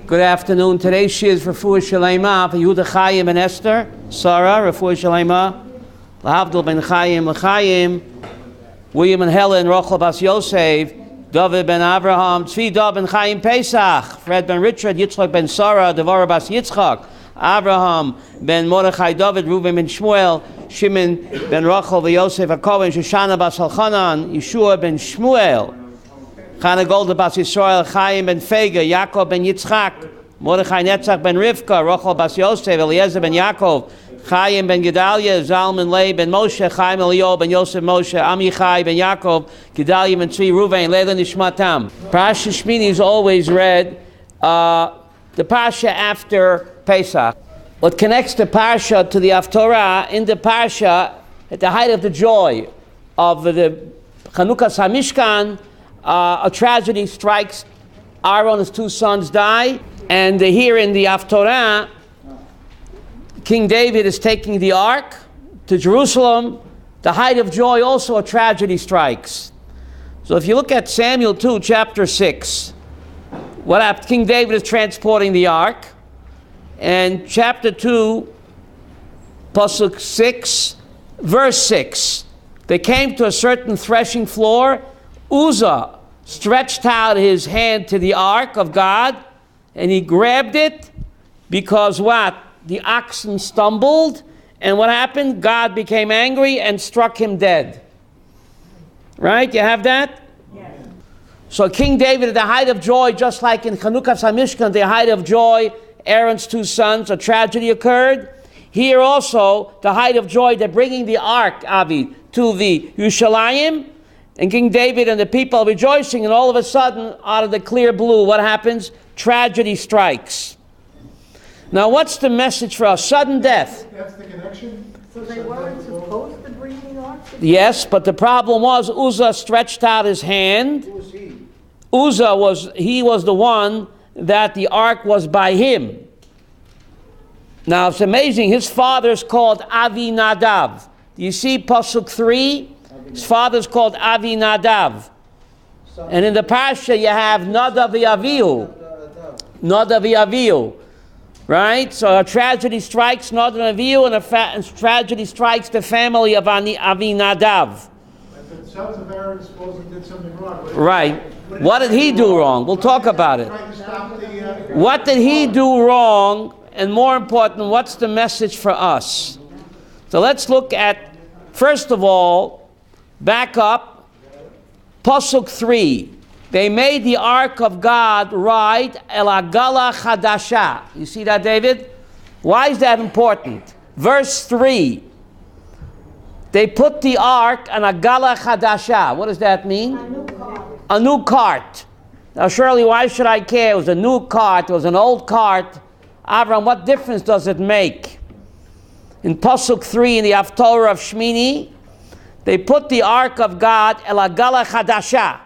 Good afternoon. Today's shir is Refuah Shalema for Yehuda Chaim and Esther. Sarah, Refuah Shalema. Lahavdil ben Chaim, L'Chaim. William and Helen, Rochel Bas Yosef. David ben Abraham. Tzvi Dav ben Chaim Pesach. Fred ben Richard. Yitzchak ben Sarah. Devorah Bas Yitzchak. Abraham ben Mordechai David. Reuben ben Shmuel. Shimon ben Rachel v'Yosef HaKohen. Shoshana Bas Halchanan. Yeshua ben Shmuel. Chana Golda Bas Yisrael. Chaim ben Fega. Yaakov ben Yitzchak. Mordechai Netzach ben Rivka. Rachel Bas Yosef. Eliezer ben Yaakov. Chaim ben Gedalia. Zalman Lei ben Moshe. Chaim Eliyahu ben Yosef Moshe. Amichai ben Yaakov. Gedalia ben Tzvi Ruvain. Leila Nishmatam. Parshat Shemini is always read. The Parsha after Pesach. What connects the Parsha to the Haftorah, in the Parsha, at the height of the joy of the Chanukas HaMishkan, a tragedy strikes. Aaron, his two sons, die. And here in the Haftorah, King David is taking the ark to Jerusalem. The height of joy, also a tragedy strikes. So if you look at Samuel 2, chapter 6, what happened? King David is transporting the ark. And chapter 2, Pasuk 6, verse 6. They came to a certain threshing floor. Uzzah stretched out his hand to the ark of God, and he grabbed it because what? The oxen stumbled, and what happened? God became angry and struck him dead. Right? You have that? Yes. So King David, at the height of joy, just like in Chanukas HaMishkan, the height of joy, Aaron's two sons, a tragedy occurred. Here also, the height of joy, they're bringing the ark, Avi, to the Yerushalayim, and King David and the people are rejoicing, and all of a sudden, out of the clear blue, what happens? Tragedy strikes. Now, what's the message for us? Sudden death. That's the connection? So they weren't supposed to bring the ark? Yes, but the problem was Uzzah stretched out his hand. Who was he? Uzzah was the one that the ark was by him. Now, it's amazing. His father's called Avi Nadav. Do you see Pasuk 3? His father's called Avi Nadav. And in the Parsha, you have Nadav v'Avihu. Nadav v'Avihu. Right? So a tragedy strikes Nadav v'Avihu, and a tragedy strikes the family of Avi Nadav. The sons of Aaron supposedly did something wrong. Right. What did he do wrong? We'll talk about it. What did he do wrong? And more important, what's the message for us? So let's look at, first of all, back up, Pasuk 3. They made the ark of God ride El Agala Chadasha. You see that, David? Why is that important? Verse 3. They put the ark on Agala Chadasha. What does that mean? A new cart. Now, surely, why should I care? It was a new cart. It was an old cart. Avram, what difference does it make? In Pasuk 3, in the Haftorah of Shemini, they put the ark of God, El Agala Chadasha.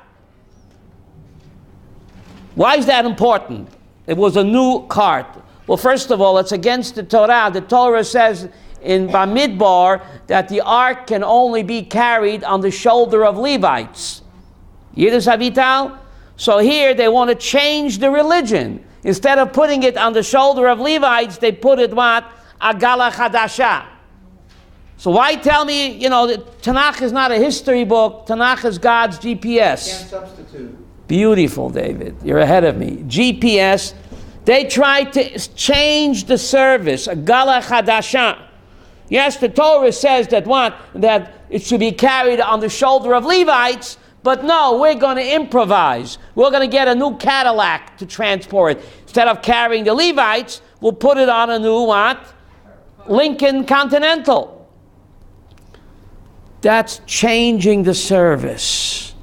Why is that important? It was a new cart. Well, first of all, it's against the Torah. The Torah says in Bamidbar that the ark can only be carried on the shoulder of Levites. Yiddish Avital? So here they want to change the religion. Instead of putting it on the shoulder of Levites, they put it what? Agala Chadasha. So why tell me, Tanakh is not a history book. Tanakh is God's GPS. Can't substitute. Beautiful, David. You're ahead of me. GPS. They tried to change the service. Agala Chadasha. Yes, the Torah says that what? That it should be carried on the shoulder of Levites. But no, we're going to improvise. We're going to get a new Cadillac to transport it. Instead of carrying the Levites, we'll put it on a new what? Lincoln Continental. That's changing the service.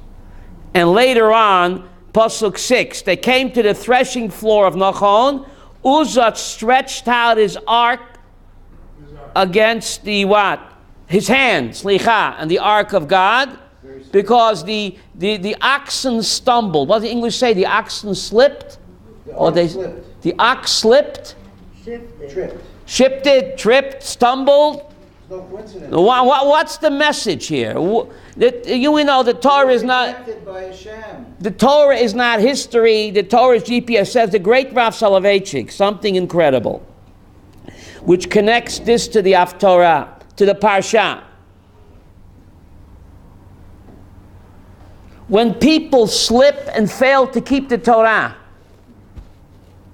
And later on, Pasuk 6, they came to the threshing floor of Nachon. Uzzah stretched out his ark against the what? His hand, slicha, and the ark of God. Because the oxen stumbled. What does the English say? The oxen slipped? The ox slipped? Shifted. Tripped, stumbled. No coincidence. What's the message here? We know the Torah is not. By Hashem. The Torah is not history. The Torah is GPS. Says the great Rav Soloveitchik, something incredible, which connects this to the Haftorah, to the Parshat. When people slip and fail to keep the Torah,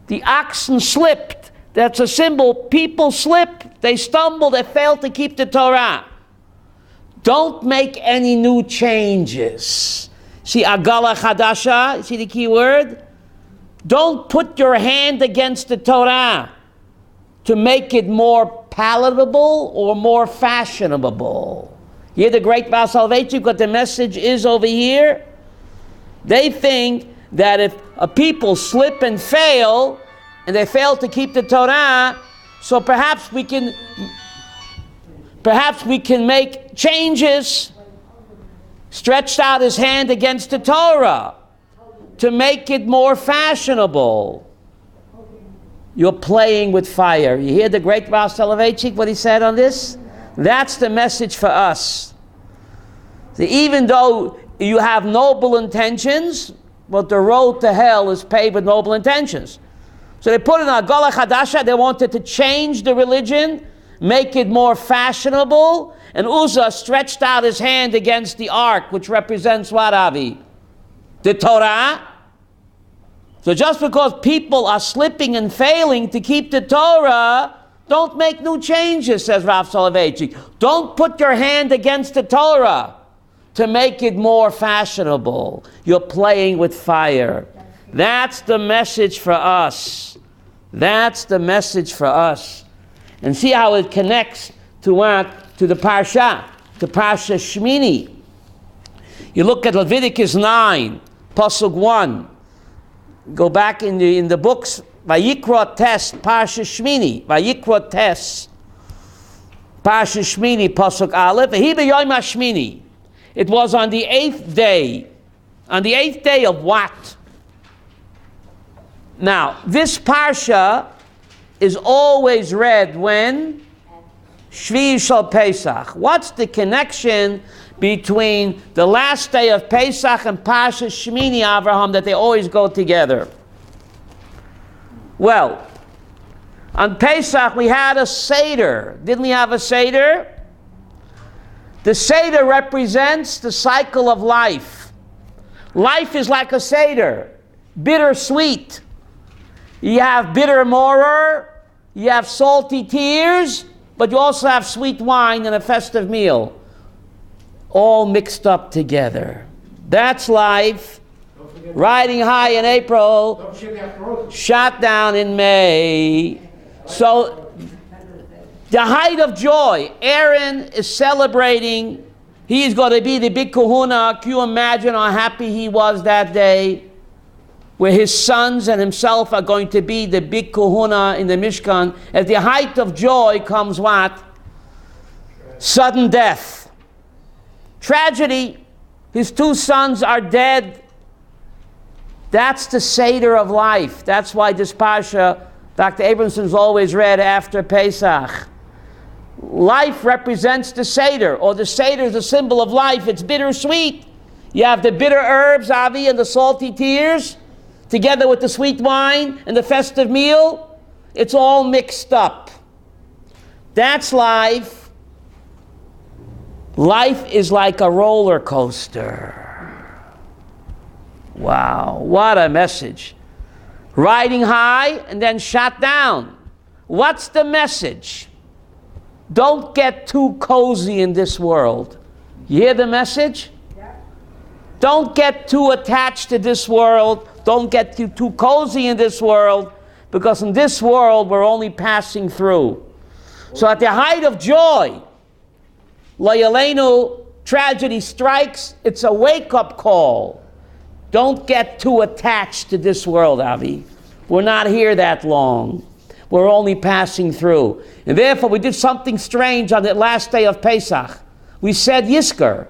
the oxen slipped. That's a symbol. People slip, they stumble, they fail to keep the Torah. Don't make any new changes. See, agala chadasha, see the key word? Don't put your hand against the Torah to make it more palatable or more fashionable. You hear the great Baal Soloveitchik, what the message is over here? They think that if a people slip and fail, and they fail to keep the Torah, so perhaps we can make changes. Stretched out his hand against the Torah to make it more fashionable. You're playing with fire. You hear the great Rav Soloveitchik, what he said on this? That's the message for us. So even though you have noble intentions, but the road to hell is paved with noble intentions. So they put in a Agala Chadasha, they wanted to change the religion, make it more fashionable, and Uzzah stretched out his hand against the ark, which represents what, Avi? The Torah. So just because people are slipping and failing to keep the Torah, don't make new changes, says Rav Soloveitchik. Don't put your hand against the Torah to make it more fashionable. You're playing with fire. That's the message for us. That's the message for us. And see how it connects to what? To the Parshat, to Parshat Shemini. You look at Leviticus 9, Pasuk 1. Go back in the books, Vayikra Tes, Parshat Shemini, Vayikra Tes, Parshat Shemini, Pasuk Aleph, Vehi Yom HaShmini. It was on the 8th day. On the 8th day of what? Now, this Parsha is always read when? Shvi Shal Pesach. What's the connection between the last day of Pesach and Parsha Shemini Avraham that they always go together? Well, on Pesach we had a seder. Didn't we have a seder? The seder represents the cycle of life. Life is like a seder, bittersweet. You have bitter mortar, you have salty tears, but you also have sweet wine and a festive meal, all mixed up together. That's life. Riding high in April, shot down in May. So the height of joy, Aaron is celebrating. He's going to be the big kahuna. Can you imagine how happy he was that day? Where his sons and himself are going to be the big kahuna in the Mishkan. At the height of joy comes what? Sudden death. Tragedy. His two sons are dead. That's the seder of life. That's why this Parsha, Dr. Abramson's always read after Pesach. Life represents the seder, or the seder is a symbol of life. It's bittersweet. You have the bitter herbs, Avi, and the salty tears, together with the sweet wine and the festive meal. It's all mixed up. That's life. Life is like a roller coaster. Wow, what a message. Riding high and then shot down. What's the message? Don't get too cozy in this world. You hear the message? Yeah. Don't get too attached to this world. Don't get too cozy in this world, because in this world we're only passing through. So at the height of joy, Layalenu, tragedy strikes. It's a wake-up call. Don't get too attached to this world, Avi. We're not here that long. We're only passing through. And therefore we did something strange on the last day of Pesach. We said Yizkor.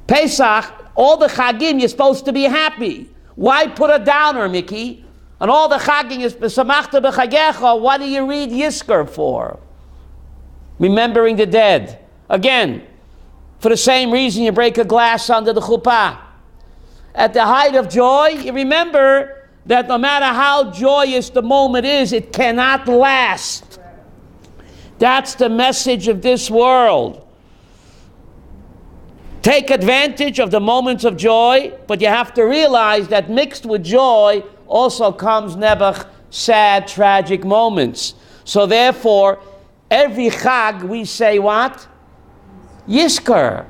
Pesach, all the Chagim, you're supposed to be happy. Why put a downer, Mickey? And all the Chagim is B'samachta b'chagecha. What do you read Yizkor for? remembering the dead. Again, for the same reason you break a glass under the chuppah. At the height of joy, you remember that no matter how joyous the moment is, it cannot last. That's the message of this world. Take advantage of the moments of joy, but you have to realize that mixed with joy also comes nebuch, sad, tragic moments. So therefore, every Chag we say what? Yizkor.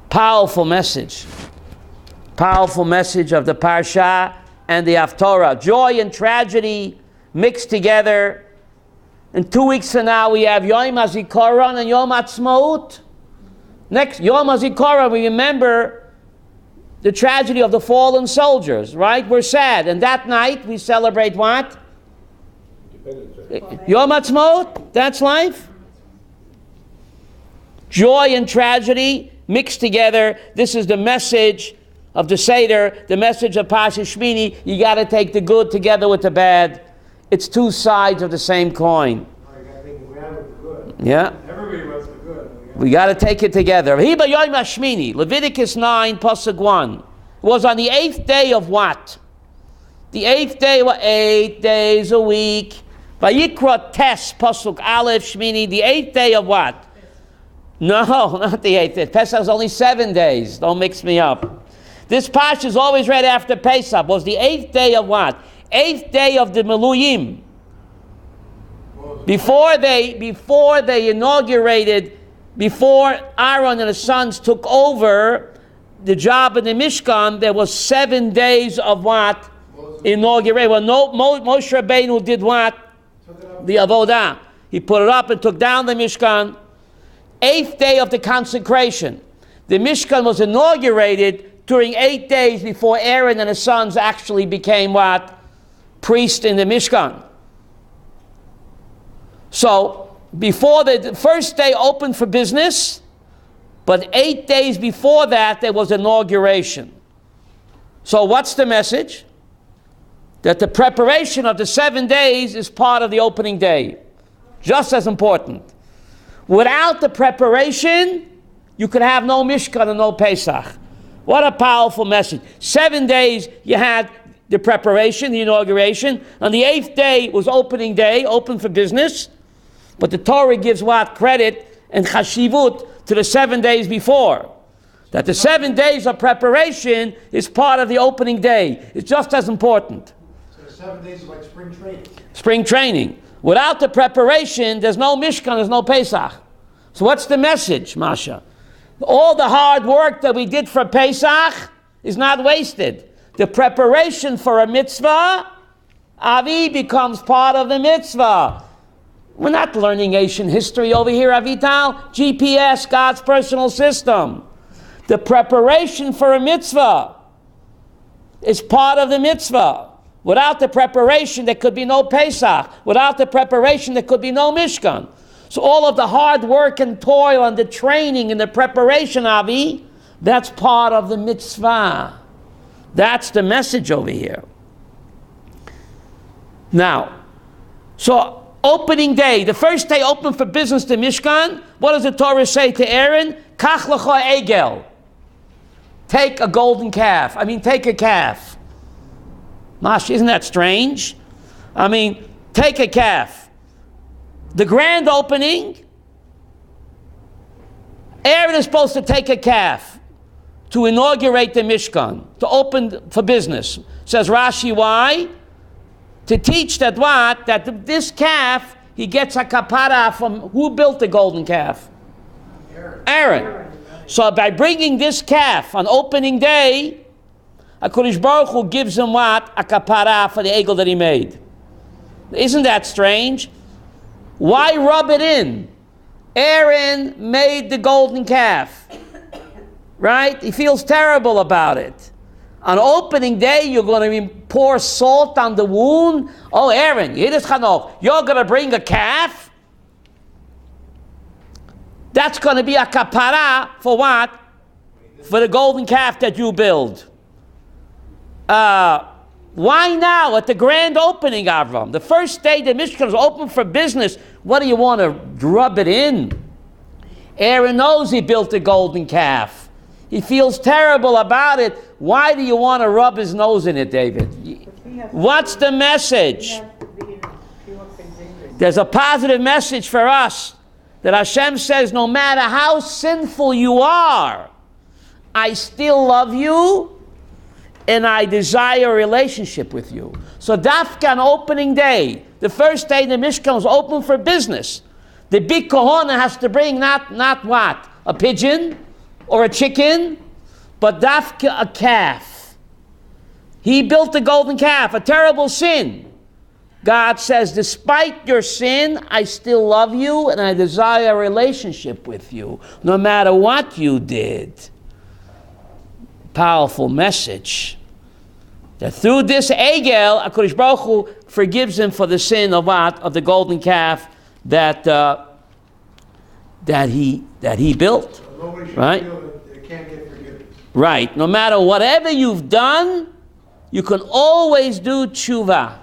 Powerful message. Powerful message of the Parshat and the Haftorah. Joy and tragedy mixed together. And 2 weeks from now we have Yom HaZikaron and Yom HaTzmaut. Next, Yom HaZikaron, we remember the tragedy of the fallen soldiers, right? We're sad. And that night we celebrate what? Yom HaTzmaut. That's life. Joy and tragedy mixed together. This is the message of the seder, the message of Parshat Shemini. You got to take the good together with the bad. It's two sides of the same coin. Yeah. Everybody wants the good. We got to take it together. Hiba Yom HaShmini, Leviticus 9, Pasuk 1. It was on the 8th day of what? The 8th day, 8 days a week. Vayikra Tes, Pasuk Aleph Shmini, the 8th day of what? No, not the 8th day. Pesach is only 7 days. Don't mix me up. This Parsha is always read after Pesach. Was the 8th day of what? 8th day of the Meluyim. Before they inaugurated, before Aaron and his sons took over the job in the Mishkan, there was 7 days of what? Inauguration. Well, Moshe Rabbeinu did what? The Avodah. He put it up and took down the Mishkan. 8th day of the consecration. The Mishkan was inaugurated during 8 days before Aaron and his sons actually became what? Priests in the Mishkan. So, before the first day opened for business, but 8 days before that there was inauguration. So what's the message? That the preparation of the 7 days is part of the opening day. Just as important. Without the preparation, you could have no Mishkan and no Pesach. What a powerful message. 7 days you had the preparation, the inauguration. On the 8th day was opening day, open for business. But the Torah gives what? Credit and chashivut to the 7 days before. That the 7 days of preparation is part of the opening day. It's just as important. So the 7 days is like spring training. Spring training. Without the preparation, there's no Mishkan, there's no Pesach. So what's the message, Masha? All the hard work that we did for Pesach is not wasted. The preparation for a mitzvah, Avi, becomes part of the mitzvah. We're not learning ancient history over here, Avital. GPS, God's personal system. The preparation for a mitzvah is part of the mitzvah. Without the preparation, there could be no Pesach. Without the preparation, there could be no Mishkan. So all of the hard work and toil and the training and the preparation, Avi, that's part of the mitzvah. That's the message over here. Now, so opening day, the first day open for business, the Mishkan. What does the Torah say to Aaron? Kach lecha egel. Take a golden calf. Take a calf. Mash, isn't that strange? Take a calf. The grand opening, Aaron is supposed to take a calf to inaugurate the Mishkan, to open for business. Says Rashi, why? To teach that what? That this calf, he gets a kapara from, who built the golden calf? Aaron. So by bringing this calf on opening day, HaKadosh Baruch Hu gives him what? A kapara for the egel that he made. Isn't that strange? Why rub it in? Aaron made the golden calf. Right? He feels terrible about it. On opening day, you're going to pour salt on the wound. Oh, Aaron, you're going to bring a calf? That's going to be a kapara for what? For the golden calf that you build. Why now at the grand opening, Avram? The first day the Mishkan is open for business. What do you want to rub it in? Aaron knows he built a golden calf. He feels terrible about it. Why do you want to rub his nose in it, David? What's the message? There's a positive message for us that Hashem says, no matter how sinful you are, I still love you and I desire a relationship with you. So Dafka on opening day, the first day the Mishkan was open for business, the big kahuna has to bring not what? A pigeon or a chicken, but Dafka a calf. He built a golden calf, a terrible sin. God says, despite your sin, I still love you and I desire a relationship with you, no matter what you did. Powerful message. That through this Egel, HaKadosh Baruch Hu forgives him for the sin of what? Of the golden calf that he built. Right? It can't get forgiven. Right. No matter whatever you've done, you can always do tshuva.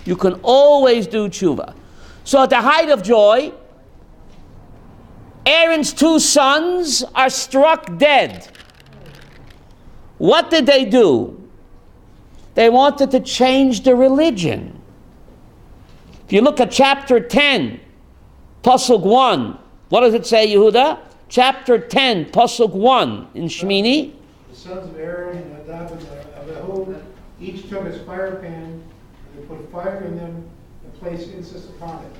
You can always do tshuva. So at the height of joy, Aaron's 2 sons are struck dead. What did they do? They wanted to change the religion. If you look at chapter 10, Pasuk 1, what does it say, Yehuda? Chapter 10, Pasuk 1 in Shemini. The sons of Aaron and Nadab and Abihu each took his fire pan, and they put fire in them and placed incense upon it.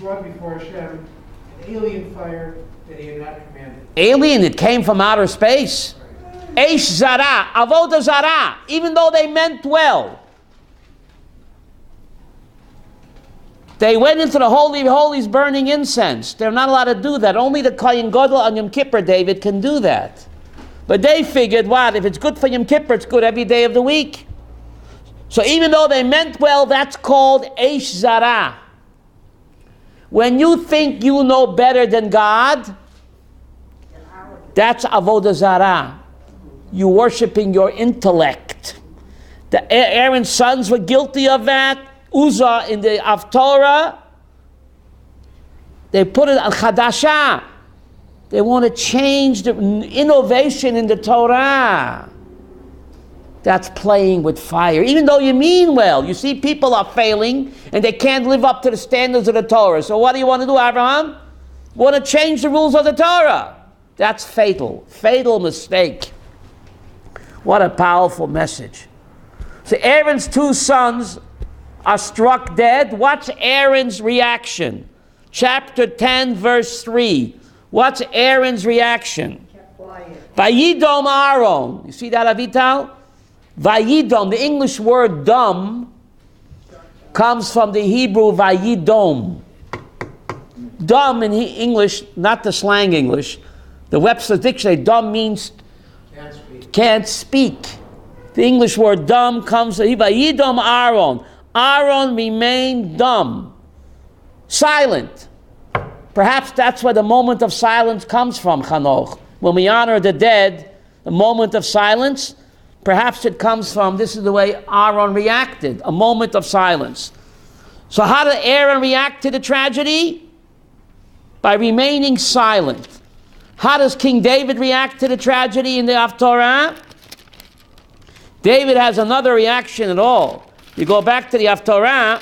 Brought before Hashem an alien fire that he had not commanded. Alien, it came from outer space. Eish Zara, Avodah Zara, even though they meant well. They went into the Holy of Holies burning incense. They're not allowed to do that. Only the Kohen Gadol on Yom Kippur, David, can do that. But they figured, what, if it's good for Yom Kippur, it's good every day of the week. So even though they meant well, that's called Eish Zara. When you think you know better than God, that's Avodah Zara. You worshiping your intellect. The Aaron's sons were guilty of that. Uzzah in the Haftorah, they put it al Chadasha. They want to change the innovation in the Torah. That's playing with fire. Even though you mean well, you see people are failing and they can't live up to the standards of the Torah. So what do you want to do, Abraham? You want to change the rules of the Torah. That's fatal. Fatal mistake. What a powerful message. So Aaron's 2 sons are struck dead. What's Aaron's reaction? Chapter 10, verse 3. What's Aaron's reaction? Vayidom Aaron. You see that, Avital? Vayidom, the English word dumb, comes from the Hebrew Vayidom. Dumb in English, not the slang English. The Webster's Dictionary, dumb means can't speak. The English word dumb comes from Vayidom Aaron. Aaron remained dumb, silent. Perhaps that's where the moment of silence comes from, Chanoch. When we honor the dead, the moment of silence, perhaps it comes from, this is the way Aaron reacted, a moment of silence. So how did Aaron react to the tragedy? By remaining silent. How does King David react to the tragedy in the Haftorah? David has another reaction at all. You go back to the Haftorah,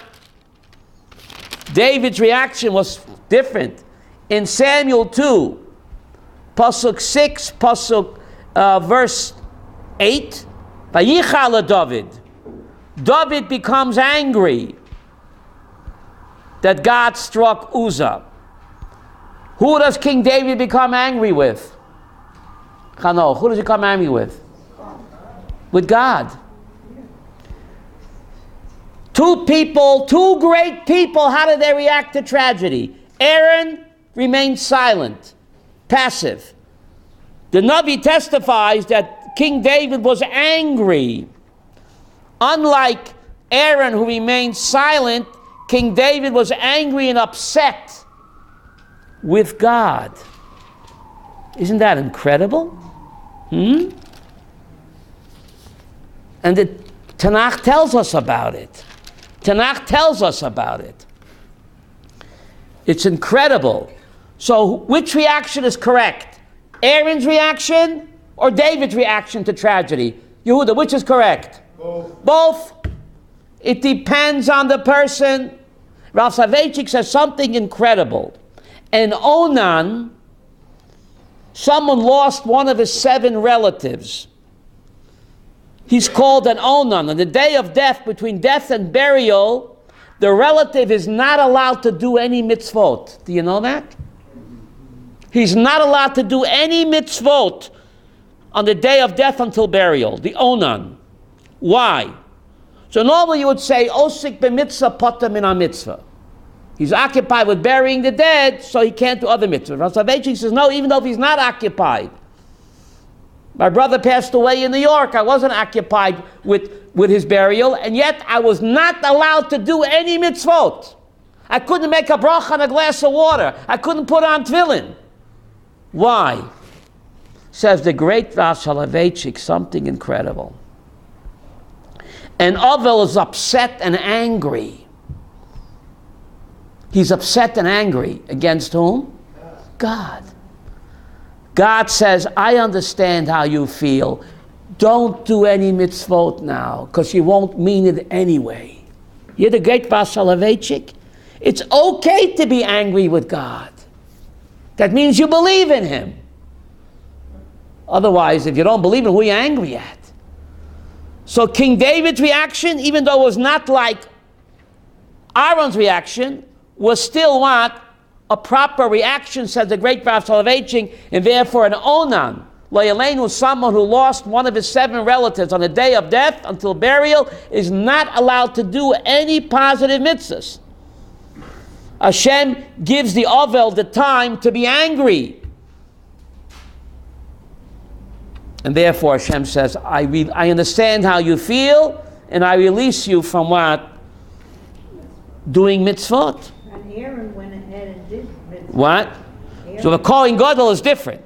David's reaction was different. In Samuel 2, Pasuk 6, verse 8, Vayichal David. David becomes angry that God struck Uzzah. Who does King David become angry with? Chano, who does he become angry with? With God. 2 people, 2 great people, how did they react to tragedy? Aaron remained silent, passive. The Navi testifies that King David was angry. Unlike Aaron, who remained silent, King David was angry and upset with God. Isn't that incredible? And the Tanakh tells us about it. Tanakh tells us about it. It's incredible. So which reaction is correct? Aaron's reaction or David's reaction to tragedy? Yehuda, which is correct? Both. It depends on the person. Rav Soloveitchik says something incredible. And Onan, someone lost one of his 7 relatives. He's called an Onan. On the day of death, between death and burial, the relative is not allowed to do any mitzvot. Do you know that? He's not allowed to do any mitzvot on the day of death until burial. The Onan. Why? So normally you would say, Osik b'mitzvah potter min ha-mitzvah. He's occupied with burying the dead, so he can't do other mitzvahs. Rav Soloveitchik says, no, even though if he's not occupied. My brother passed away in New York. I wasn't occupied with his burial, and yet I was not allowed to do any mitzvot. I couldn't make a bracha on a glass of water. I couldn't put on tefillin. Why? Says the great Rav Soloveitchik, something incredible. And Avel is upset and angry. He's upset and angry. Against whom? God. God says, I understand how you feel. Don't do any mitzvot now, because you won't mean it anyway. You're the great Rav Soloveitchik. It's okay to be angry with God. That means you believe in Him. Otherwise, if you don't believe in Him, who are you angry at? So King David's reaction, even though it was not like Aaron's reaction, was still what? A proper reaction, says the great Rav Soloveitchik, and therefore an Onan, Loyalain, was someone who lost one of his 7 relatives on the day of death until burial, is not allowed to do any positive mitzvahs. Hashem gives the Ovel the time to be angry. And therefore Hashem says, I understand how you feel, and I release you from what? Doing mitzvot. And Aaron went ahead and did mitzvot. What? So the Kohen Gadol is different.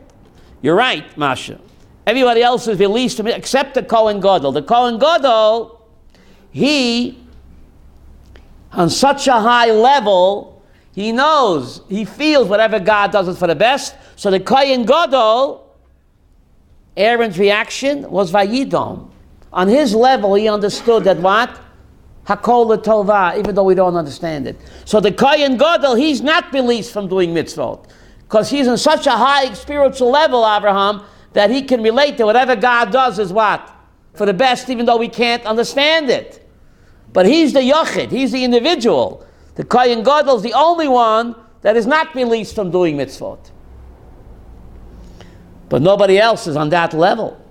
You're right, Masha. Everybody else is released from it except the Kohen Gadol. The Kohen Gadol, he, on such a high level, he knows, he feels whatever God does is for the best. So the Kohen Gadol, Aaron's reaction was Vayidom. On his level, he understood that what? Hakol l'tova, even though we don't understand it. So the Kohen Gadol, he's not released from doing mitzvot, because he's on such a high spiritual level, Abraham, that he can relate to whatever God does is what? For the best, even though we can't understand it. But he's the Yochid, he's the individual. The Kohen Gadol is the only one that is not released from doing mitzvot. But nobody else is on that level.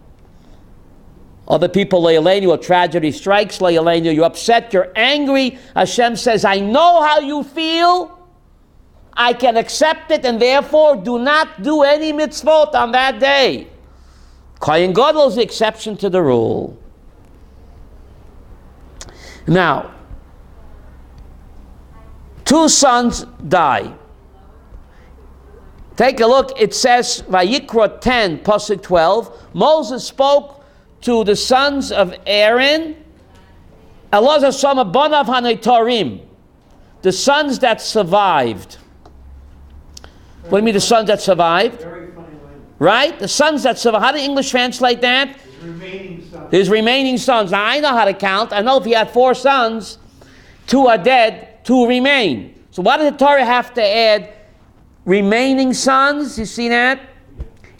Other people, Le'alenu, a tragedy strikes, Le'alenu, you're upset, you're angry. Hashem says, I know how you feel. I can accept it, and therefore do not do any mitzvot on that day. Kohen Gadol is the exception to the rule. Now, 2 sons die. Take a look, it says, Vayikra 10, Pasuk 12, Moses spoke to the sons of Aaron, Elazar Shama Bonav HaNeitorim, the sons that survived. What do you mean the sons that survived? Very funny language. Right? The sons that survived. How do English translate that? His remaining sons. His remaining sons. Now I know how to count. I know if he had 4 sons, 2 are dead, 2 remain. So why did the Torah have to add remaining sons? You see that?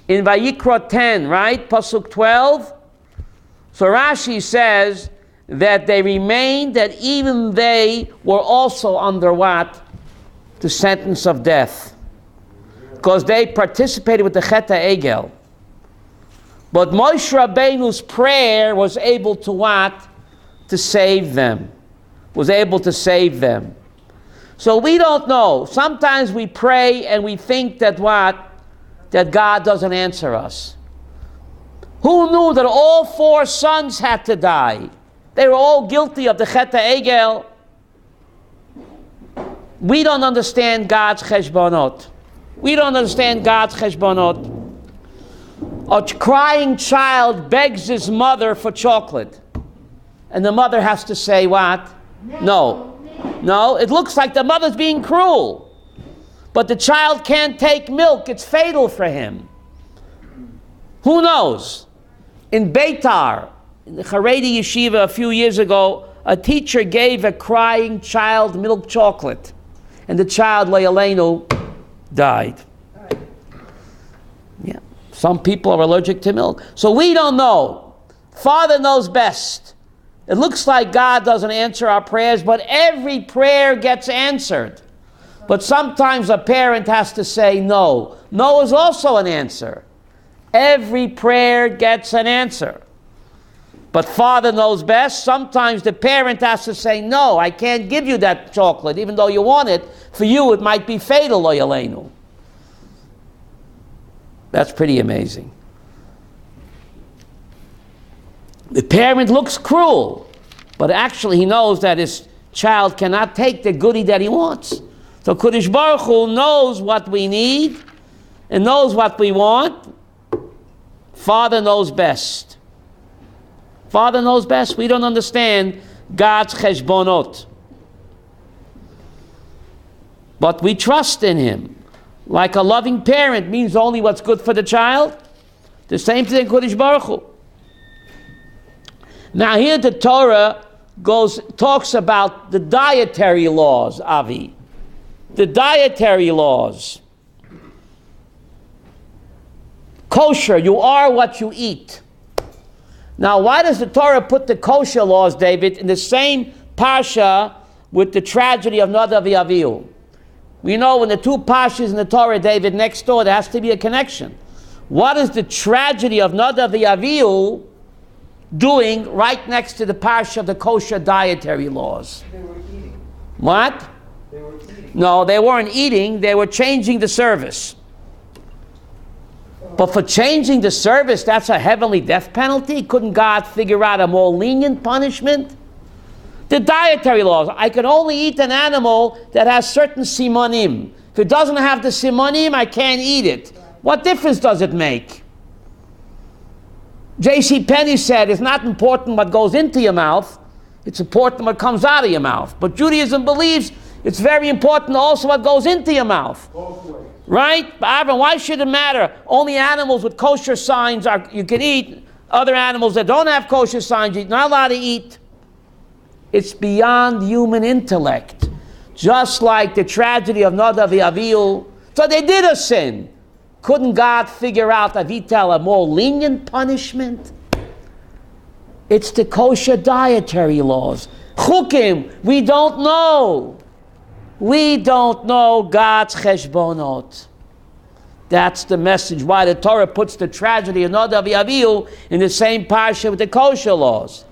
In Vayikra 10, right? Pasuk 12. So Rashi says that they remained, that even they were also under what? The sentence of death. Because they participated with the Chet HaEgel. But Moshe Rabbeinu's prayer was able to what? To save them. Was able to save them. So we don't know. Sometimes we pray and we think that what? That God doesn't answer us. Who knew that all 4 sons had to die? They were all guilty of the Chet HaEgel. We don't understand God's cheshbonot. We don't understand God's cheshbonot. A crying child begs his mother for chocolate. and the mother has to say what? No. No, it looks like the mother's being cruel. But the child can't take milk. It's fatal for him. Who knows? In Beitar, in the Haredi yeshiva a few years ago, a teacher gave a crying child milk chocolate. And the child, Le'aleinu, died. Yeah. Some people are allergic to milk. So we don't know. Father knows best. It looks like God doesn't answer our prayers, but every prayer gets answered. But sometimes a parent has to say no. No is also an answer. Every prayer gets an answer. But Father knows best. Sometimes the parent has to say, no, I can't give you that chocolate, even though you want it. For you, it might be fatal, lo yaleinu. That's pretty amazing. The parent looks cruel, but actually he knows that his child cannot take the goodie that he wants. So Kodesh Baruch Hu knows what we need and knows what we want. Father knows best. Father knows best. We don't understand God's cheshbonot. But we trust in Him. Like a loving parent means only what's good for the child. The same thing Kodesh Baruch Hu. Now here the Torah talks about the dietary laws, Avi. The dietary laws. Kosher, you are what you eat. Now, why does the Torah put the kosher laws, David, in the same parsha with the tragedy of Nadav and Avihu? We know when the two parshas in the Torah, David, next door, there has to be a connection. What is the tragedy of Nadav and Avihu doing right next to the parsha of the kosher dietary laws? They were eating. What? They were eating. No, they weren't eating. They were changing the service. But for changing the service, that's a heavenly death penalty? Couldn't God figure out a more lenient punishment? The dietary laws. I can only eat an animal that has certain simanim. If it doesn't have the simanim, I can't eat it. What difference does it make? J.C. Penney said, it's not important what goes into your mouth, it's important what comes out of your mouth. But Judaism believes it's very important also what goes into your mouth. Both ways. Right? But Avram, why should it matter? Only animals with kosher signs you can eat. Other animals that don't have kosher signs, you're not allowed to eat. It's beyond human intellect. Just like the tragedy of Nadav and Avihu. So they did a sin. Couldn't God figure out, Avital, a more lenient punishment? It's the kosher dietary laws. Chukim, we don't know. We don't know God's cheshbonot. That's the message why the Torah puts the tragedy of Nadav and Avihu in the same parsha with the kosher laws.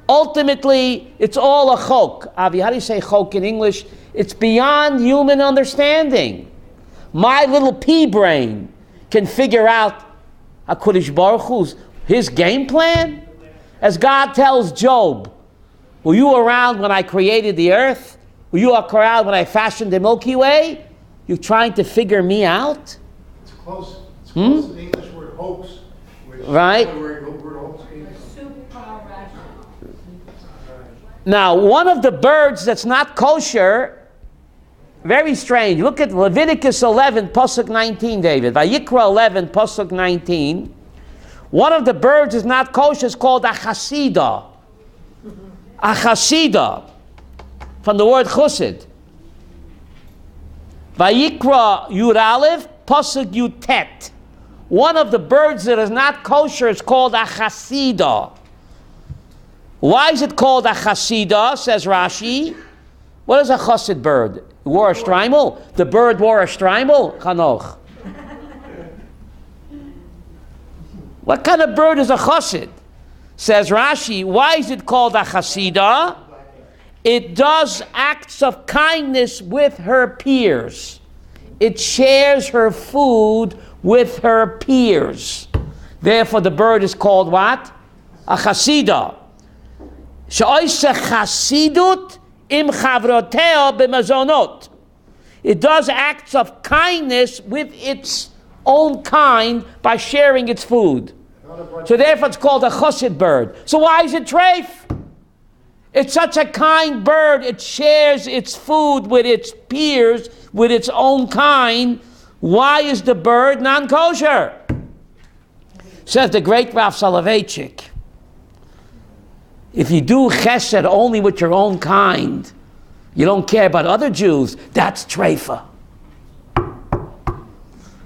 Ultimately, it's all a chok. Avi, how do you say chok in English? It's beyond human understanding. My little pea brain can figure out HaKadosh Baruch Hu's his game plan. As God tells Job, were you around when I created the earth? Were you around when I fashioned the Milky Way? You're trying to figure me out? It's close. It's close to the English word hoax. Right. Where the word hoax came from. Now, one of the birds that's not kosher, very strange. Look at Leviticus 11, Pasuk 19, David. Vayikra 11, Pasuk 19. One of the birds is not kosher. It's called a chasida. A chasida. From the word chusid. Vayikra Yud Aleph, Pasuk Yud Tet. One of the birds that is not kosher is called a chasida. Why is it called a chasida, says Rashi? What is a chassid bird? It wore a shtreimel? The bird wore a shtreimel? Chanoch. What kind of bird is a chassid? Says Rashi, why is it called a chasida? It does acts of kindness with her peers. It shares her food with her peers. Therefore the bird is called what? A chasida. She'oiseh chasidut im chavroteo b'mazonot. It does acts of kindness with its own kind by sharing its food. So therefore it's called a chassid bird. So why is it treif? It's such a kind bird. It shares its food with its peers, with its own kind. Why is the bird non-kosher? Says the great Rav Soloveitchik, if you do chesed only with your own kind, you don't care about other Jews, that's treifa.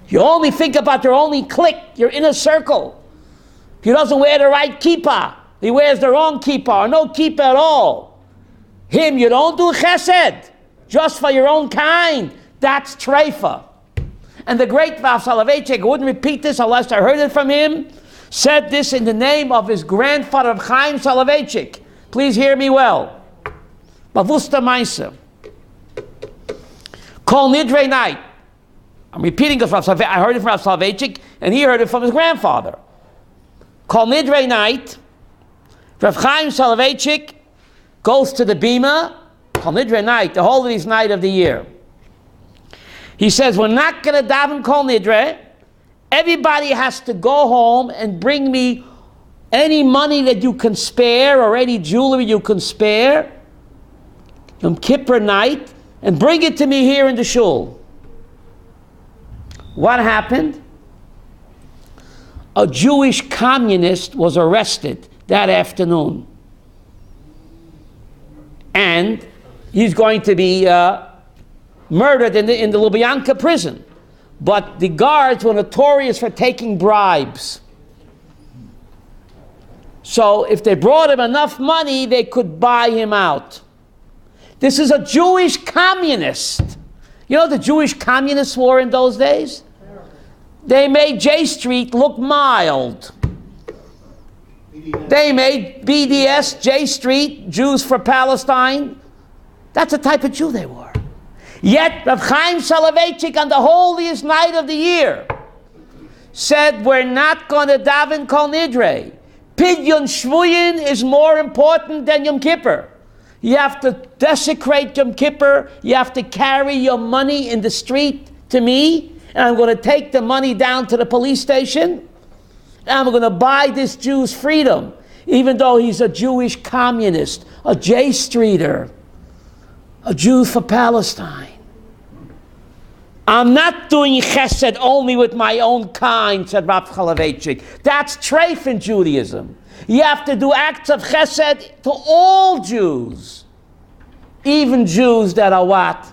You only think about your only clique, your inner circle. He doesn't wear the right kippah. He wears the wrong kippah or no kippah at all. Him, you don't do chesed just for your own kind. That's treifa. And the great Rav Soloveitchik, I wouldn't repeat this unless I heard it from him, said this in the name of his grandfather, Chaim Soloveitchik. Please hear me well. Bavusta Maisa. Kol Nidre night. I'm repeating this from I heard it from Rav Soloveitchik, and he heard it from his grandfather. Kol Nidre night. Rav Chaim Soloveitchik goes to the Bima, Kol Nidre night, the holiest night of the year. He says, we're not going to daven Kol Nidre. Everybody has to go home and bring me any money that you can spare or any jewelry you can spare, Yom Kippur night, and bring it to me here in the shul. What happened? A Jewish communist was arrested that afternoon. And he's going to be murdered in the Lubyanka prison. But the guards were notorious for taking bribes. So if they brought him enough money, they could buy him out. This is a Jewish communist. You know what the Jewish communists were in those days? They made J Street look mild. They made BDS, J Street, Jews for Palestine. That's the type of Jew they were. Yet Rav Chaim Soloveitchik on the holiest night of the year said, we're not going to daven Kol Nidre. Pidyon Shvuyin is more important than Yom Kippur. You have to desecrate Yom Kippur. You have to carry your money in the street to me, and I'm going to take the money down to the police station, and I'm going to buy this Jew's freedom, even though he's a Jewish communist, a J Streeter, a Jew for Palestine. I'm not doing chesed only with my own kind, said Rav Soloveitchik. That's treif in Judaism. You have to do acts of chesed to all Jews, even Jews that are what?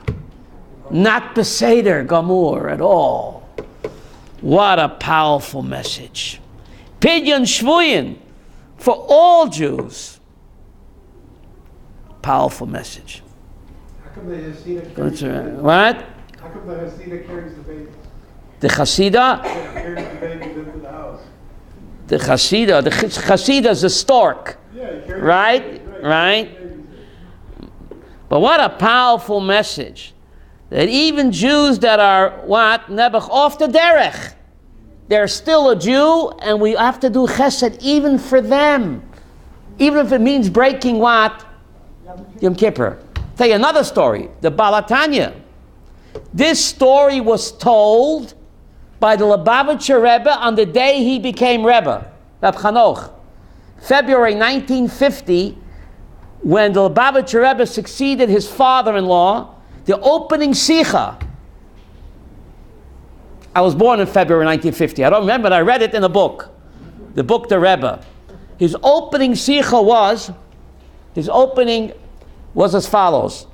Not beseder gamur at all. What a powerful message. Pidyon Shvuyin for all Jews. Powerful message. How come the Hasidah carries the baby? What? How come the Hasidah carries the baby? The Hasidah? Yeah, carries the baby into the house. The Hasidah is a stork. Yeah, he carries Right? the baby. Right? But what a powerful message. That even Jews that are, what? Nebuch off the derech. They're still a Jew, and we have to do chesed even for them. Even if it means breaking what? Yom Kippur. Tell you another story. The Balatanya. This story was told by the Lubavitcher Rebbe on the day he became Rebbe, Reb Chanoch. February 1950, when the Lubavitcher Rebbe succeeded his father-in-law, the opening sicha. I was born in February 1950. I don't remember, but I read it in a book. The book, The Rebbe. His opening sicha was as follows.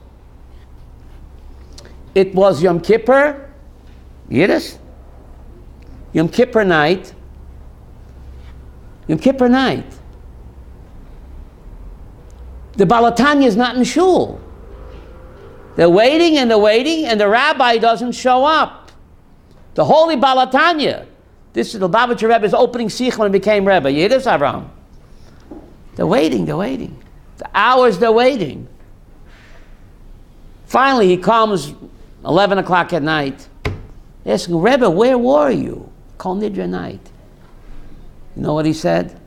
It was Yom Kippur, Yiddish? Yom Kippur night. Yom Kippur night. The Balatanya is not in shul. They're waiting and the rabbi doesn't show up. The holy Balatanya. This is the Lubavitcher Rebbe's opening sikh when he became Rebbe. Yiddish, Avram. They're waiting. The hours they're waiting. Finally, he comes 11 o'clock at night, asking, Rebbe, where were you? Kol Nidre night. You know what he said?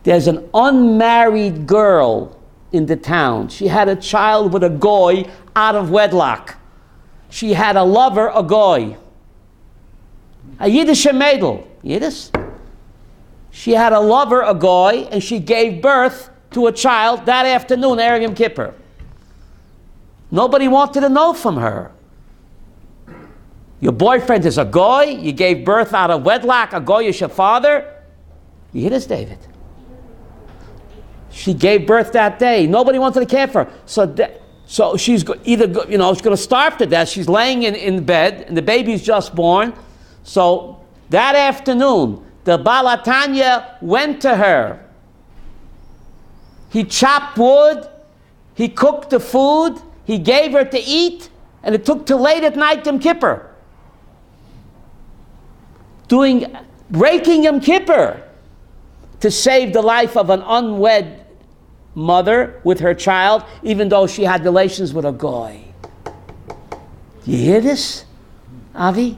There's an unmarried girl in the town. She had a child with a goy out of wedlock. She had a lover, a goy. A Yiddish Mädel. Yiddish? She had a lover, a goy, and she gave birth to a child that afternoon, Erev Yom Kippur. Nobody wanted to know from her. Your boyfriend is a goy, you gave birth out of wedlock, a goy is your father. You hear this, David? She gave birth that day. Nobody wanted to care for her. So she's either, she's going to starve to death. She's laying in bed, and the baby's just born. So that afternoon, the Baal HaTanya went to her. He chopped wood, he cooked the food, he gave her to eat, and it took till late at night Yom Kippur. Breaking Yom Kippur to save the life of an unwed mother with her child, even though she had relations with a goy. Do you hear this, Avi?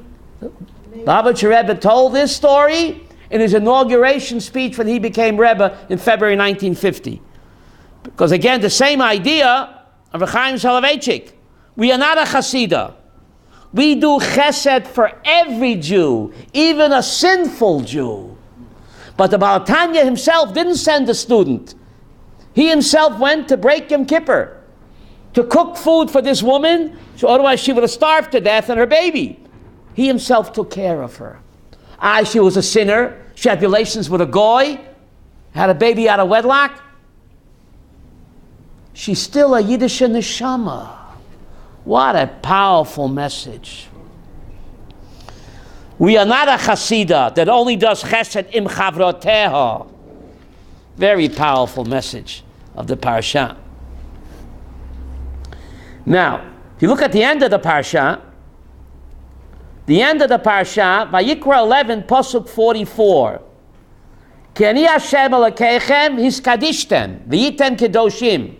Lubavitcher Rebbe told this story in his inauguration speech when he became Rebbe in February 1950. Because again, the same idea of Chaim Soloveitchik. We are not a Hasidah. We do chesed for every Jew, even a sinful Jew. But the Baal HaTanya himself didn't send a student. He himself went to break Yom Kippur, to cook food for this woman, so otherwise she would have starved to death and her baby. He himself took care of her. She was a sinner. She had relations with a goy, had a baby out of wedlock. She's still a Yiddish neshama. What a powerful message. We are not a Hasidah that only does chesed im chavroteha. Very powerful message of the Parshat. Now, if you look at the end of the Parshat, Vayikra 11, Pasuk 44. Ki ani Hashem Elokeichem hiskadishtem, v'yitem kedoshim.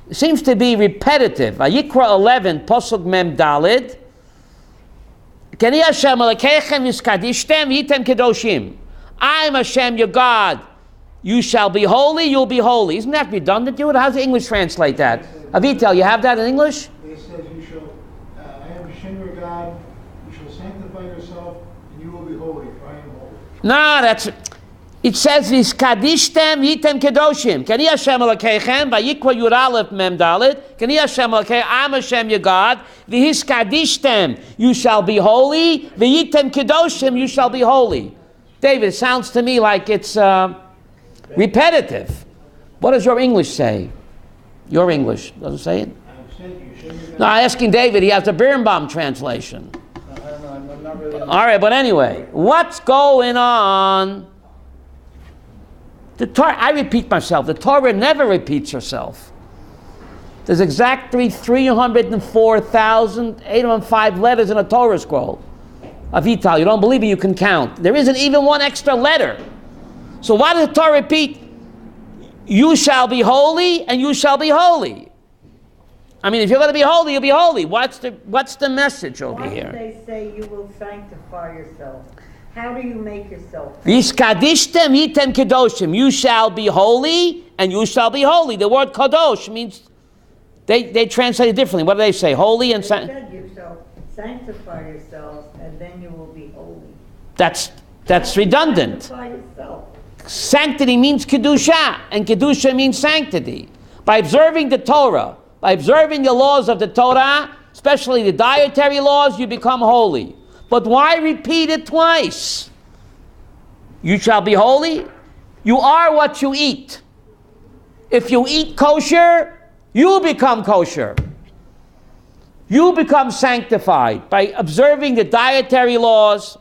It seems to be repetitive. Vayikra 11, Pasuk Mem Dalid. Ki ani Hashem Elokeichem hiskadishtem, v'yitem kedoshim. I am Hashem, your God. You shall be holy, you'll be holy. Isn't that redundant? How's the English translate that? Avital, you have that in English? It says, I am Hashem your God, you shall sanctify yourself, and you will be holy, for I am holy. No, it says, V'skadishtem yitem kedoshim. Kani Hashem Elokeichem, vayikra Yud Aleph Mem Dalet. Kani Hashem Elokeichem, I'm Hashem your God. V'hiskadishtem, you shall be holy. V'yitem kedoshim, you shall be holy. David, it sounds to me like it's repetitive. What does your English say? Your English doesn't say it? No, I'm asking David. He has the Birnbaum translation. I don't know. I'm not really. All right, but anyway, what's going on? The Torah. I repeat myself. The Torah never repeats herself. There's exactly 304,805 letters in a Torah scroll. Avital, you don't believe it? You can count. There isn't even one extra letter. So why does the Torah repeat, you shall be holy and you shall be holy? I mean, if you're going to be holy, you'll be holy. What's the message over here? Why do they say you will sanctify yourself? How do you make yourself? V'skadishtem yitem kedoshim. You shall be holy and you shall be holy. The word kadosh means, they translate it differently. What do they say? Holy and said you shall sanctify yourselves and then you will be holy. That's redundant. Sanctify yourself. Sanctity means Kedusha, and Kedusha means sanctity. By observing the Torah, by observing the laws of the Torah, especially the dietary laws, you become holy. But why repeat it twice? You shall be holy. You are what you eat. If you eat kosher, you become kosher. You become sanctified by observing the dietary laws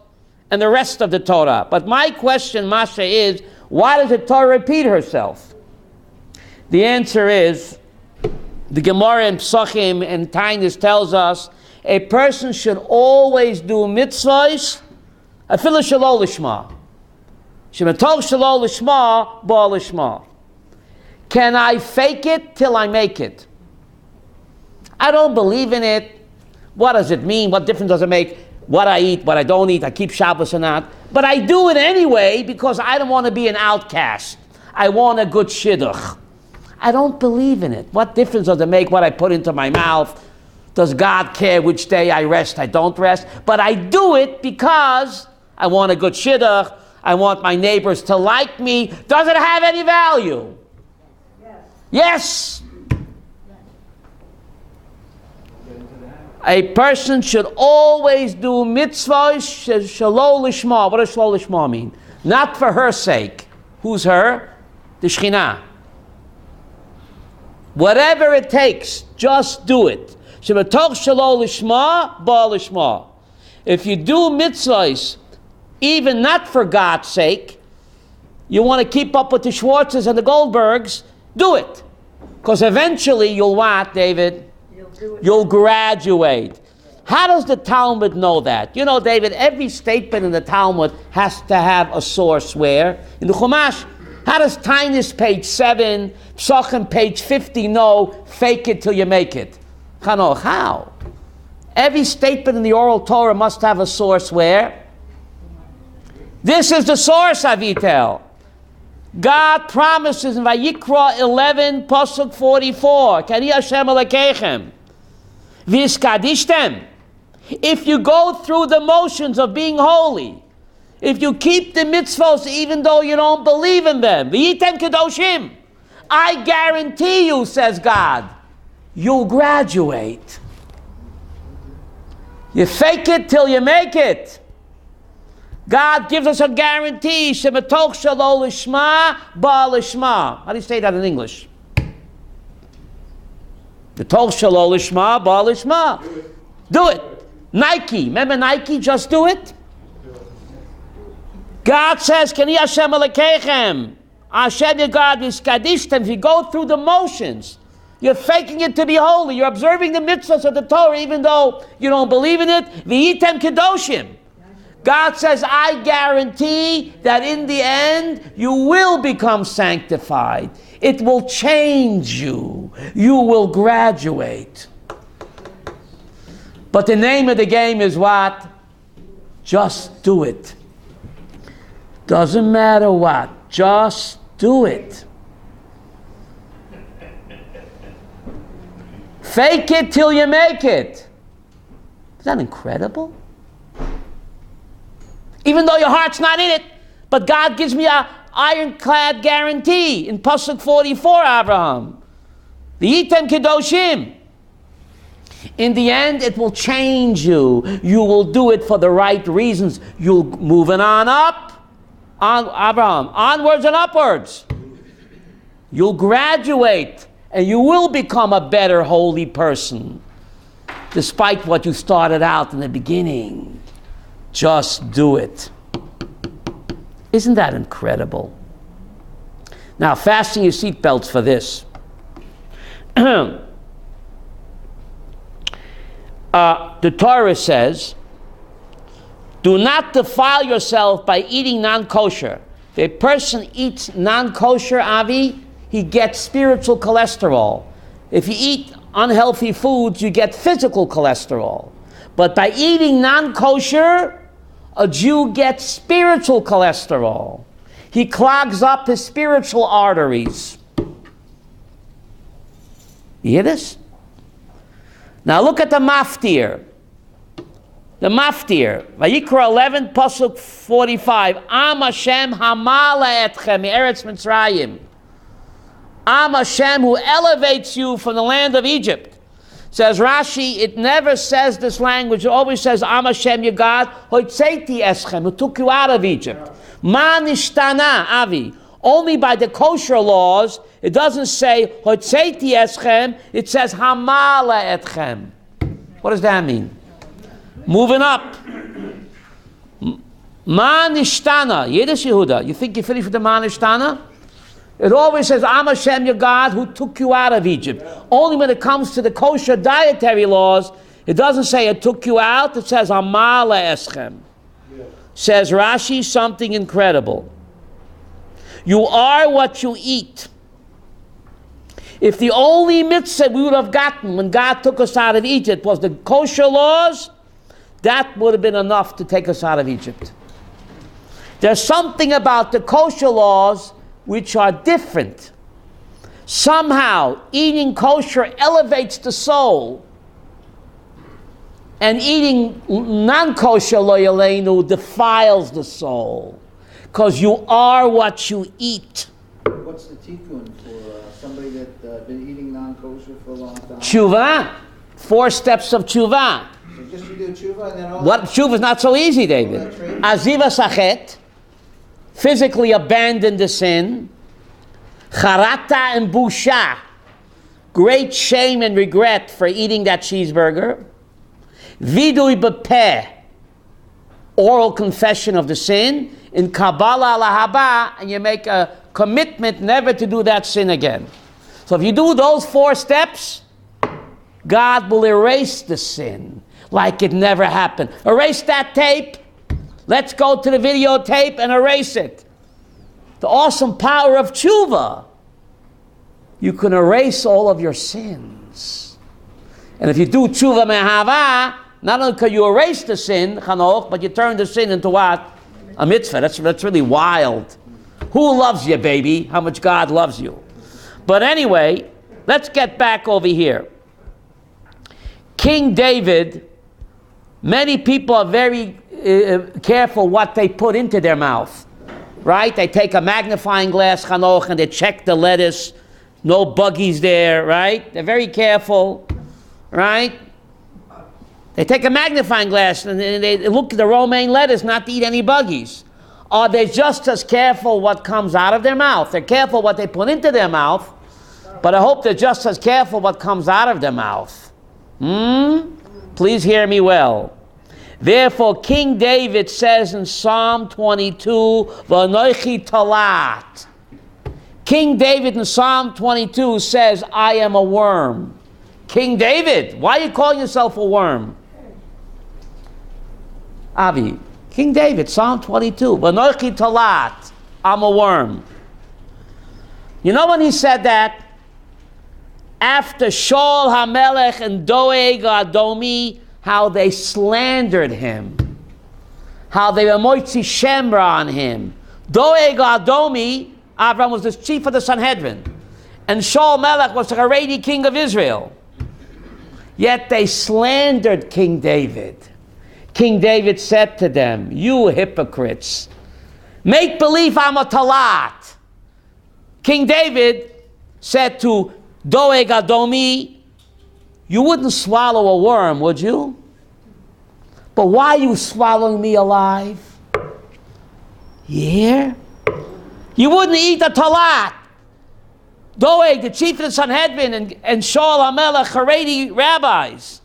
and the rest of the Torah. But my question, Masha, is, why does the Torah repeat herself? The answer is, the Gemara in Psachim and Tainus tells us, a person should always do mitzvahs, afilu shelo lishma. Shematov shelo lishma, ba lishma. Can I fake it till I make it? I don't believe in it. What does it mean? What difference does it make? What I eat, what I don't eat, I keep Shabbos or not. But I do it anyway because I don't want to be an outcast. I want a good shidduch. I don't believe in it. What difference does it make what I put into my mouth? Does God care which day I rest, I don't rest? But I do it because I want a good shidduch. I want my neighbors to like me. Does it have any value? Yes! A person should always do mitzvahs shelo lishma. What does shelo lishma mean? Not for her sake. Who's her? The Shekhinah. Whatever it takes, just do it. Shematoch shelo lishma, ba lishma. If you do mitzvahs, even not for God's sake, you want to keep up with the Schwartzes and the Goldbergs, do it. Because eventually you'll what, David? You'll graduate. How does the Talmud know that? You know, David, every statement in the Talmud has to have a source where? In the Chumash. How does Tainus page 7, Psachim page 50 know, fake it till you make it? How? Every statement in the oral Torah must have a source where? This is the source, Avitel. God promises in Vayikra 11, Pasuk 44, Kani Hashem Elokeichem, V'yiskadishtem. If you go through the motions of being holy, if you keep the mitzvahs even though you don't believe in them, V'yitem Kedoshim, I guarantee you, says God, you'll graduate. You fake it till you make it. God gives us a guarantee. Shematoch shelo lishma, ba lishma. How do you say that in English? Shematoch shelo lishma, ba lishma. Do it. Nike. Remember Nike? Just do it. God says, Kani Hashem Elokeichem. Hashem your God is kadishtem. If you go through the motions, you're faking it to be holy. You're observing the mitzvahs of the Torah even though you don't believe in it. V'yitem kedoshim. God says, I guarantee that in the end, you will become sanctified. It will change you. You will graduate. But the name of the game is what? Just do it. Doesn't matter what. Just do it. Fake it till you make it. Is that incredible? Even though your heart's not in it, but God gives me an ironclad guarantee in Pasuk 44, Abraham. V'yitem kedoshim. In the end, it will change you. You will do it for the right reasons. You'll moving on up, Abraham, onwards and upwards. You'll graduate, and you will become a better holy person, despite what you started out in the beginning. Just do it. Isn't that incredible? Now, fasten your seatbelts for this. The Torah says, do not defile yourself by eating non-kosher. If a person eats non-kosher, Avi, he gets spiritual cholesterol. If you eat unhealthy foods, you get physical cholesterol. But by eating non-kosher, a Jew gets spiritual cholesterol. He clogs up his spiritual arteries. You hear this? Now look at the maftir. The maftir. Vayikra 11, Pasuk 45. Am Hashem hamala etchem eretz Mitzrayim. Am Hashem who elevates you from the land of Egypt. Says Rashi, it never says this language. It always says, Am Hashem your God, hoitzeiti eschem, who took you out of Egypt. Ma nishtana, Avi. Only by the kosher laws, it doesn't say, hoitzeiti eschem, it says, hamala etchem. What does that mean? Moving up. Ma nishtana, Yiddish Yehuda. You think you finished with the ma nishtana? It always says, Am Hashem your God who took you out of Egypt. Only when it comes to the kosher dietary laws, it doesn't say it took you out, it says Amala Eschem. Says Rashi something incredible. You are what you eat. If the only mitzvah we would have gotten when God took us out of Egypt was the kosher laws, that would have been enough to take us out of Egypt. There's something about the kosher laws which are different. Somehow, eating kosher elevates the soul, and eating non-kosher lo yaleinu defiles the soul, because you are what you eat. What's the tikkun for somebody that been eating non-kosher for a long time. Tshuva, 4 steps of tshuva. So just to do tshuva and then all. What tshuva is not so easy, David. Aziva sachet, physically abandon the sin. Charata and busha, great shame and regret for eating that cheeseburger. Vidui bepeh, oral confession of the sin. In Kabbalah lahaba, and you make a commitment never to do that sin again. So if you do those 4 steps, God will erase the sin like it never happened. Erase that tape. Let's go to the videotape and erase it. The awesome power of tshuva. You can erase all of your sins. And if you do tshuva mehava, not only can you erase the sin, Chanoch, but you turn the sin into what? A mitzvah. That's really wild. Who loves you, baby? How much God loves you. But anyway, let's get back over here. King David, many people are very careful what they put into their mouth. Right? They take a magnifying glass, Chanoch, and they check the lettuce. No buggies there, right? They're very careful, right? They take a magnifying glass and they look at the romaine lettuce not to eat any buggies. Are they just as careful what comes out of their mouth? They're careful what they put into their mouth, but I hope they're just as careful what comes out of their mouth. Please hear me well. Therefore, King David says in Psalm 22, V'anochi talat. King David in Psalm 22 says, I am a worm. King David, why are you calling yourself a worm? Avi, King David, Psalm 22, V'anochi talat, I'm a worm. You know when he said that? After Shaul HaMelech and Doeg Adomi, how they slandered him, how they were moitzi shemra on him. Doeg Adomi, Avram was the chief of the Sanhedrin, and Shaul Melech was the Haredi king of Israel. Yet they slandered King David. King David said to them, you hypocrites, make believe I'm a talat. King David said to Doeg Adomi, you wouldn't swallow a worm, would you? But why are you swallowing me alive? Yeah? You wouldn't eat a talat. Doeg, the chief of the Sanhedrin, and Shaul HaMelech, Haredi rabbis.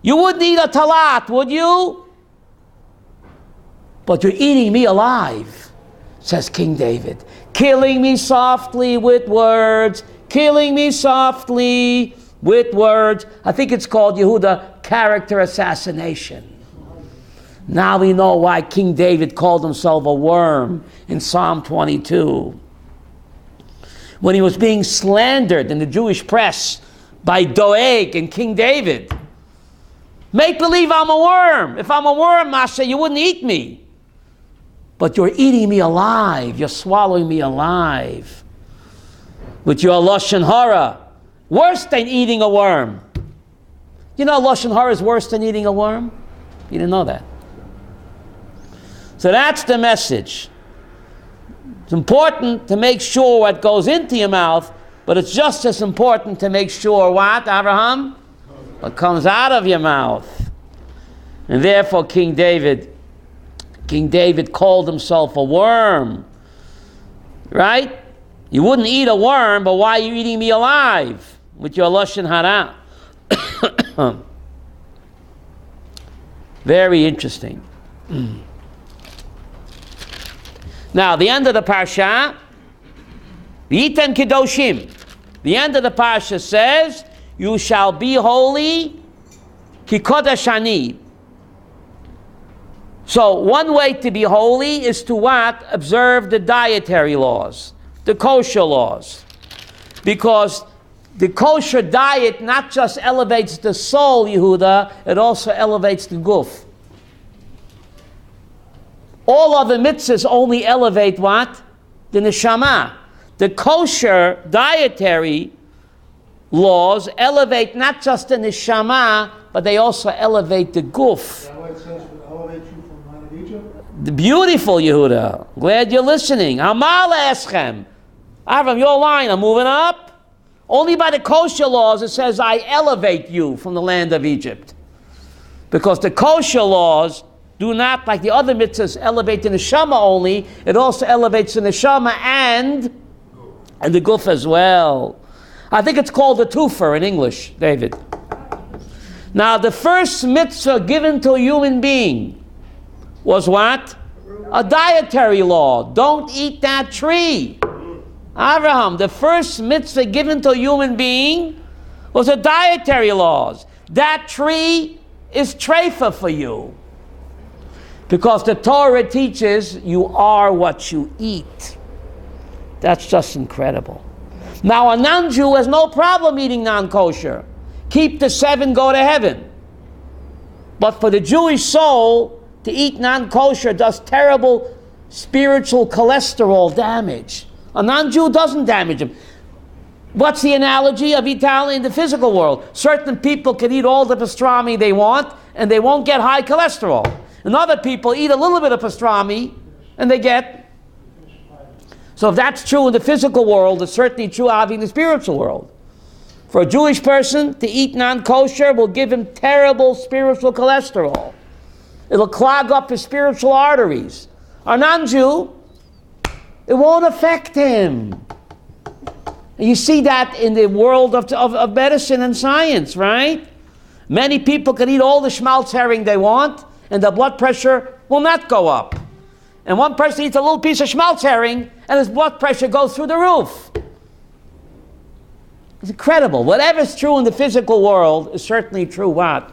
You wouldn't eat a talat, would you? But you're eating me alive, says King David. Killing me softly with words. Killing me softly with words. I think it's called Yehuda character assassination. Now we know why King David called himself a worm in Psalm 22. When he was being slandered in the Jewish press by Doeg and King David. Make believe I'm a worm. If I'm a worm, Masha, you wouldn't eat me. But you're eating me alive. You're swallowing me alive. With your Lashon Hara. Worse than eating a worm. You know Lashon Hara is worse than eating a worm? You didn't know that. So that's the message. It's important to make sure what goes into your mouth, but it's just as important to make sure what, Abraham? What comes out of your mouth. And therefore King David called himself a worm. Right? You wouldn't eat a worm, but why are you eating me alive? With your Lashon Hara. Very interesting. Now, the end of the Parsha, V'yitem Kedoshim. The end of the Parsha says, you shall be holy, ki kodesh ani. So, one way to be holy is to what? Observe the dietary laws, the kosher laws. Because the kosher diet not just elevates the soul, Yehuda, it also elevates the guf. All other mitzvahs only elevate what? The neshama. The kosher dietary laws elevate not just the neshama, but they also elevate the guf. Is that what it says would elevate you from land of Egypt? Beautiful, Yehuda. Glad you're listening. Amal eschem. Avram, you're lying. I'm moving up. Only by the kosher laws it says, I elevate you from the land of Egypt. Because the kosher laws do not, like the other mitzvahs, elevate the neshama only. It also elevates the neshama and the guf as well. I think it's called the tufer in English, David. Now, the first mitzvah given to a human being was what? A dietary law. Don't eat that tree. Abraham, the first mitzvah given to a human being was a dietary laws. That tree is treifa for you. Because the Torah teaches you are what you eat. That's just incredible. Now, a non-Jew has no problem eating non-kosher. Keep the 7, go to heaven. But for the Jewish soul, to eat non-kosher does terrible spiritual cholesterol damage. A non-Jew doesn't damage him. What's the analogy of eating in the physical world? Certain people can eat all the pastrami they want, and they won't get high cholesterol. And other people eat a little bit of pastrami, and they get. So if that's true in the physical world, it's certainly true in the spiritual world. For a Jewish person to eat non-kosher will give him terrible spiritual cholesterol. It'll clog up his spiritual arteries. A non-Jew, it won't affect him. And you see that in the world of medicine and science, right? Many people can eat all the schmaltz herring they want, and the blood pressure will not go up. And one person eats a little piece of schmaltz herring, and his blood pressure goes through the roof. It's incredible. Whatever's true in the physical world is certainly true what?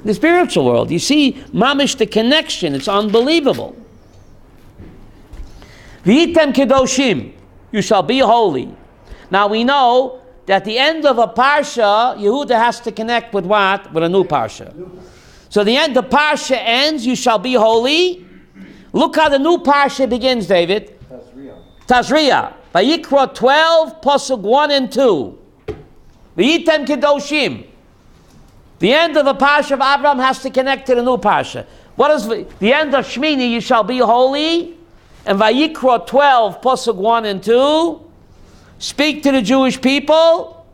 The spiritual world. You see, mamish, the connection. It's unbelievable. V'yitem kedoshim, you shall be holy. Now we know that at the end of a parsha, Yehuda has to connect with what? With a new parsha. So the parsha ends, you shall be holy. Look how the new parsha begins, David. Tazria. Vayikra 12, pasuk 1 and 2. V'yitem kedoshim. The end of the parsha of Abraham has to connect to the new parsha. What is the end of Shemini? You shall be holy. And Vayikra 12, pasuk 1 and 2. Speak to the Jewish people.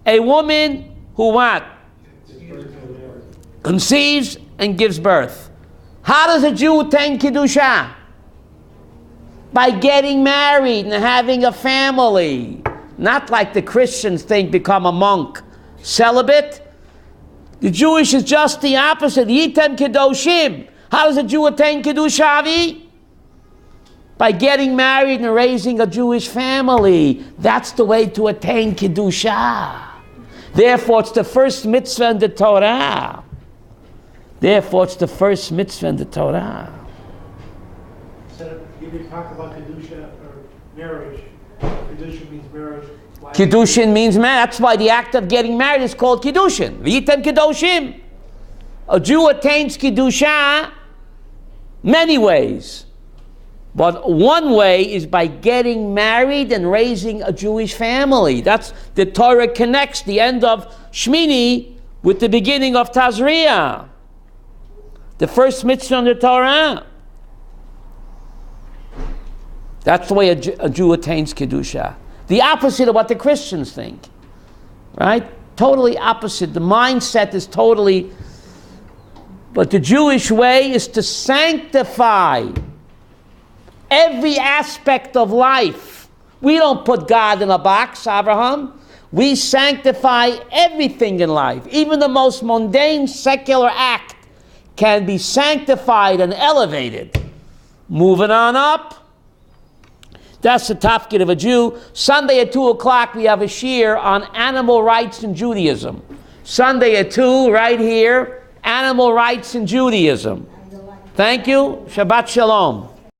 A woman who what? Conceives and gives birth. How does a Jew attain Kedusha? By getting married and having a family. Not like the Christians think, become a monk. Celibate. The Jewish is just the opposite. Yitem Kedoshim. How does a Jew attain Kedusha? By getting married and raising a Jewish family. That's the way to attain Kedusha. Therefore, it's the first mitzvah in the Torah. Therefore, it's the first mitzvah in the Torah. So you didn't talk about Kedusha or marriage. Kedusha means marriage. Kiddushin means marriage. That's why the act of getting married is called Kiddushin. V'yitem Kedoshim. A Jew attains Kedusha many ways. But one way is by getting married and raising a Jewish family. That's the Torah connects the end of Shemini with the beginning of Tazria. The first mitzvah in the Torah. That's the way a Jew attains Kedusha. The opposite of what the Christians think. Right? Totally opposite. The mindset is totally... But the Jewish way is to sanctify every aspect of life. We don't put God in a box, Abraham. We sanctify everything in life. Even the most mundane secular act can be sanctified and elevated. Moving on up. That's the tafkid of a Jew. Sunday at 2 o'clock we have a shiur on animal rights in Judaism. Sunday at 2, right here, animal rights in Judaism. Thank you. Shabbat Shalom.